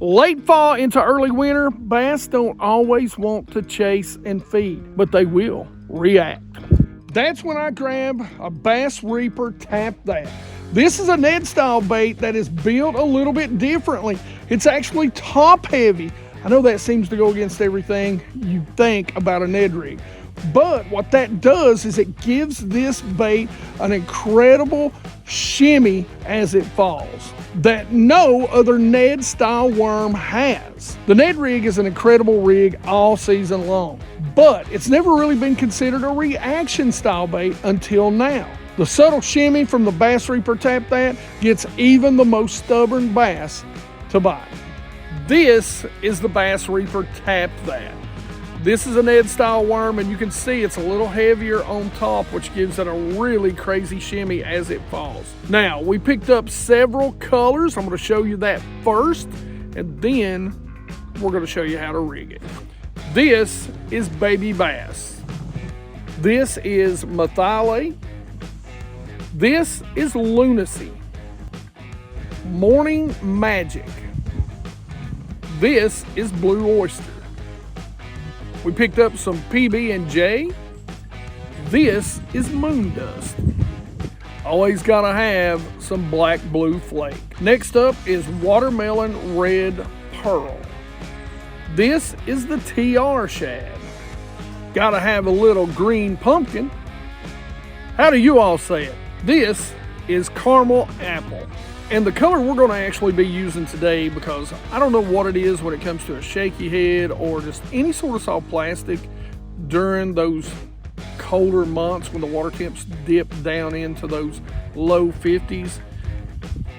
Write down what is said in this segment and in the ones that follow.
Late fall into early winter, bass don't always want to chase and feed, but they will react. That's when I grab a BassReaper Tap That. This is a Ned style bait that is built a little bit differently. It's actually top heavy. I know that seems to go against everything you think about a Ned rig, but what that does is it gives this bait an incredible shimmy as it falls that no other Ned style worm has. The Ned rig is an incredible rig all season long, but it's never really been considered a reaction style bait until now. The subtle shimmy from the BassReaper Tap That gets even the most stubborn bass to bite. This is the BassReaper Tap That. This is a Ned style worm, and you can see it's a little heavier on top, which gives it a really crazy shimmy as it falls. Now, we picked up several colors. I'm going to show you that first, and then we're going to show you how to rig it. This is baby bass. This is methylate. This is lunacy. Morning magic. This is blue oyster. We picked up some PB&J. This is moon dust. Always gotta have some black blue flake. Next up is watermelon red pearl. This is the TR shad. Gotta have a little green pumpkin. How do you all say it? This is caramel apple. And the color we're gonna actually be using today, because I don't know what it is when it comes to a shaky head or just any sort of soft plastic during those colder months when the water temps dip down into those low 50s.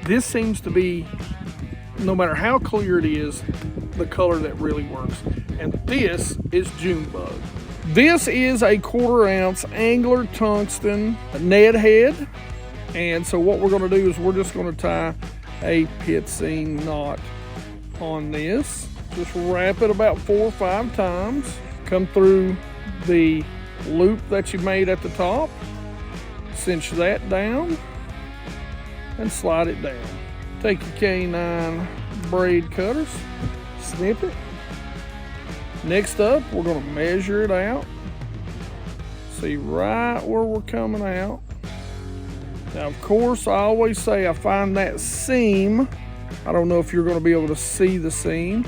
This seems to be, no matter how clear it is, the color that really works. And this is Junebug. This is a 1/4 ounce angler tungsten Ned head. And so what we're going to do is we're just going to tie a pitsing knot on this. Just wrap it about 4 or 5 times. Come through the loop that you made at the top. Cinch that down and slide it down. Take your K9 braid cutters, snip it. Next up, we're going to measure it out. See right where we're coming out. Now, of course, I always say I find that seam. I don't know if you're going to be able to see the seam,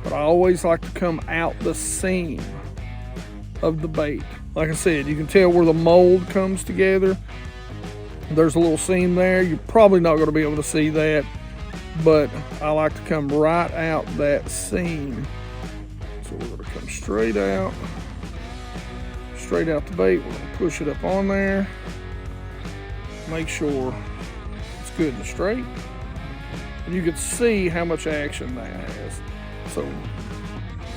but I always like to come out the seam of the bait. Like I said, you can tell where the mold comes together. There's a little seam there. You're probably not going to be able to see that, but I like to come right out that seam. So we're going to come straight out the bait. We're going to push it up on there. Make sure it's good and straight. And you can see how much action that has. So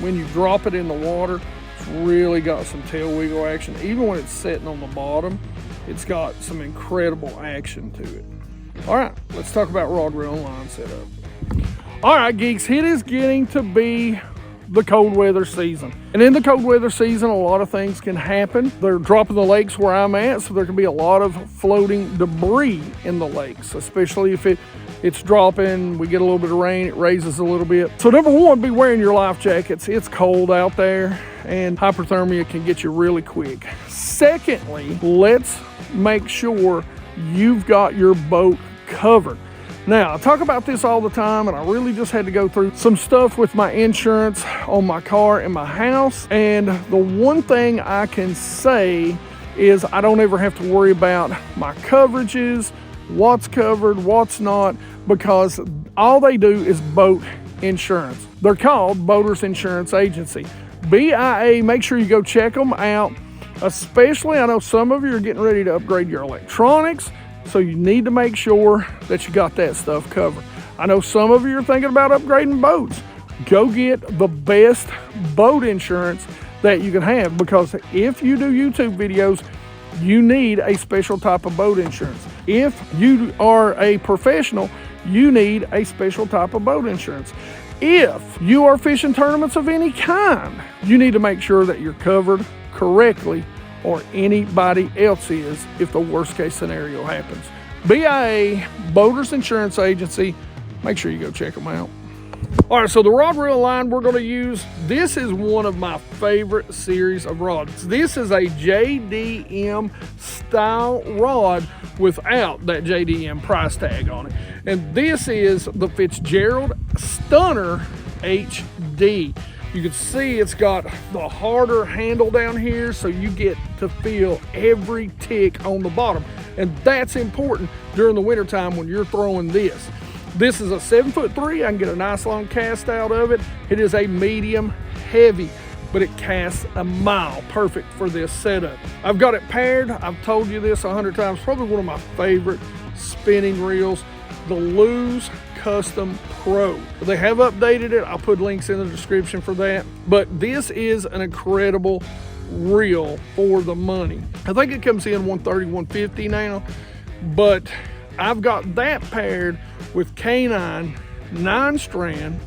when you drop it in the water, it's really got some tail wiggle action. Even when it's sitting on the bottom, it's got some incredible action to it. All right, let's talk about rod, reel, and line setup. All right, geeks, it is getting to be the cold weather season. And in the cold weather season, a lot of things can happen. They're dropping the lakes where I'm at, so there can be a lot of floating debris in the lakes, especially if it's dropping, we get a little bit of rain, it raises a little bit. So number one, be wearing your life jackets. It's cold out there and hypothermia can get you really quick. Secondly, let's make sure you've got your boat covered. Now, I talk about this all the time, and I really just had to go through some stuff with my insurance on my car and my house. And the one thing I can say is I don't ever have to worry about my coverages, what's covered, what's not, because all they do is boat insurance. They're called Boaters Insurance Agency. BIA, make sure you go check them out. Especially, I know some of you are getting ready to upgrade your electronics, so you need to make sure that you got that stuff covered. I know some of you are thinking about upgrading boats. Go get the best boat insurance that you can have, because if you do YouTube videos, you need a special type of boat insurance. If you are a professional, you need a special type of boat insurance. If you are fishing tournaments of any kind, you need to make sure that you're covered correctly, or anybody else is, if the worst case scenario happens. BIA, Boaters Insurance Agency, make sure you go check them out. All right, so the rod reel line we're gonna use, this is one of my favorite series of rods. This is a JDM style rod without that JDM price tag on it. And this is the Fitzgerald Stunner HD. You can see it's got the harder handle down here, so you get to feel every tick on the bottom. And that's important during the wintertime when you're throwing this. This is a 7'3". I can get a nice long cast out of it. It is a medium heavy, but it casts a mile. Perfect for this setup. I've got it paired. I've told you this 100 times. Probably one of my favorite spinning reels, the Lose Custom Pro. They have updated it. I'll put links in the description for that. But this is an incredible reel for the money. I think it comes in 130, 150 now, but I've got that paired with K9 9-strand,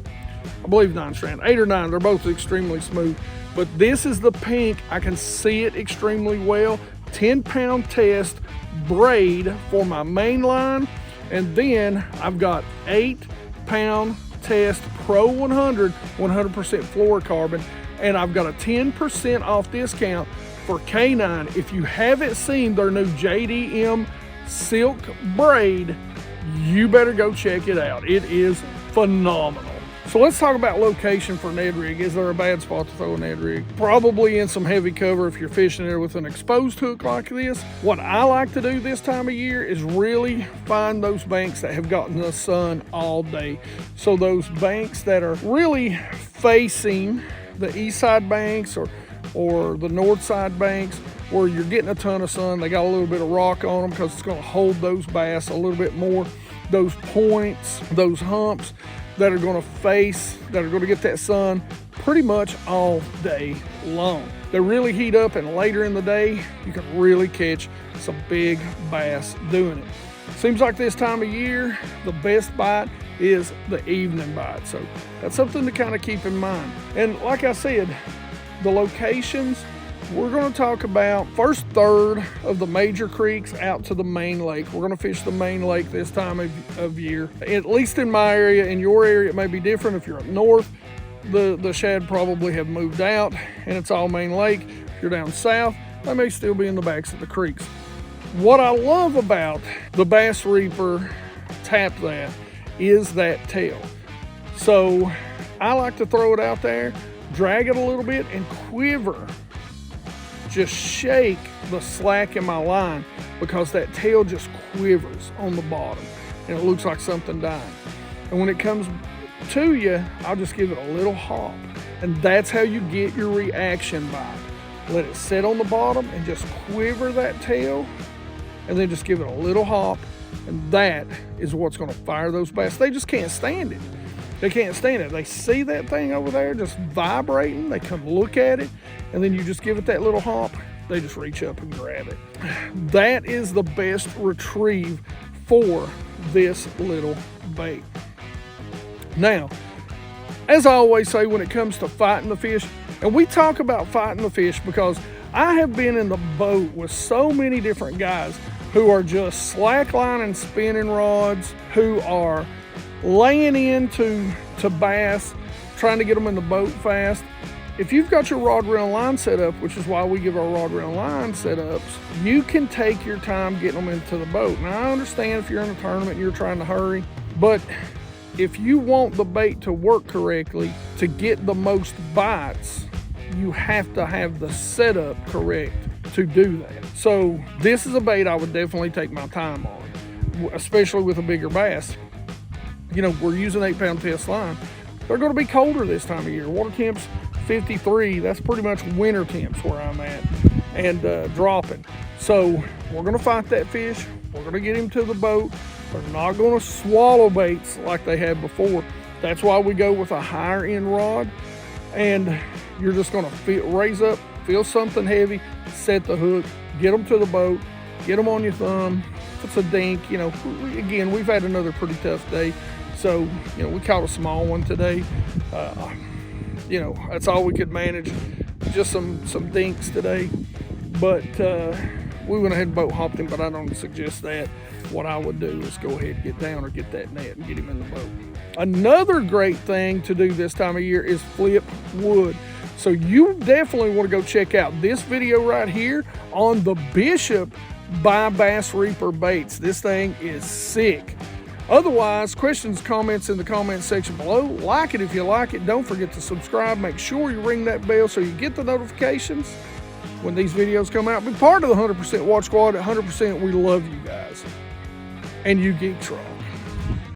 I believe 9-strand, 8 or 9, they're both extremely smooth. But this is the pink, I can see it extremely well. 10-pound test braid for my main line. And then I've got 8-pound test Pro 100, 100% fluorocarbon. And I've got a 10% off discount for K9. If you haven't seen their new JDM silk braid, you better go check it out. It is phenomenal. So let's talk about location for Ned rig. Is there a bad spot to throw a Ned rig? Probably in some heavy cover if you're fishing there with an exposed hook like this. What I like to do this time of year is really find those banks that have gotten the sun all day. So those banks that are really facing the east side banks or the north side banks where you're getting a ton of sun. They got a little bit of rock on them because it's going to hold those bass a little bit more. Those points, those humps that are going to face, that are going to get that sun pretty much all day long. They really heat up, and later in the day you can really catch some big bass doing it. Seems like this time of year the best bite is the evening bite, so that's something to kind of keep in mind. And like I said, the locations, we're going to talk about first third of the major creeks out to the main lake. We're going to fish the main lake this time of year. At least in my area. In your area it may be different. If you're up north, the shad probably have moved out and it's all main lake. If you're down south, they may still be in the backs of the creeks. What I love about the BassReaper Tap That is that tail. So I like to throw it out there, drag it a little bit, and quiver. Just shake the slack in my line because that tail just quivers on the bottom and it looks like something dying. And when it comes to you, I'll just give it a little hop. And that's how you get your reaction bite. Let it sit on the bottom and just quiver that tail and then just give it a little hop. And that is what's going to fire those bass. They just can't stand it. They can't stand it. They see that thing over there just vibrating. They come look at it, and then you just give it that little hop. They just reach up and grab it. That is the best retrieve for this little bait. Now, as I always say when it comes to fighting the fish, and we talk about fighting the fish because I have been in the boat with so many different guys who are just slacklining spinning rods, who are laying into bass, trying to get them in the boat fast. If you've got your rod reel and line set up, which is why we give our rod reel and line setups, you can take your time getting them into the boat. Now I understand if you're in a tournament and you're trying to hurry, but if you want the bait to work correctly to get the most bites, you have to have the setup correct to do that. So this is a bait I would definitely take my time on, especially with a bigger bass. You know, we're using 8-pound test line. They're going to be colder this time of year. Water temps 53, that's pretty much winter temps where I'm at, and dropping. So we're going to fight that fish. We're going to get him to the boat. They're not going to swallow baits like they had before. That's why we go with a higher end rod. And you're just going to raise up, feel something heavy, set the hook, get them to the boat, get them on your thumb. If it's a dink, you know, again, we've had another pretty tough day. So, you know, we caught a small one today. You know, that's all we could manage. Just some dinks today. But we went ahead and boat hopped him, but I don't suggest that. What I would do is go ahead and get down or get that net and get him in the boat. Another great thing to do this time of year is flip wood. So you definitely want to go check out this video right here on the Bishop by BassReaper baits. This thing is sick. Otherwise, questions, comments in the comment section below. Like it if you like it. Don't forget to subscribe. Make sure you ring that bell so you get the notifications when these videos come out. Be part of the 100% Watch Squad. At 100%, we love you guys. And you geeks rock.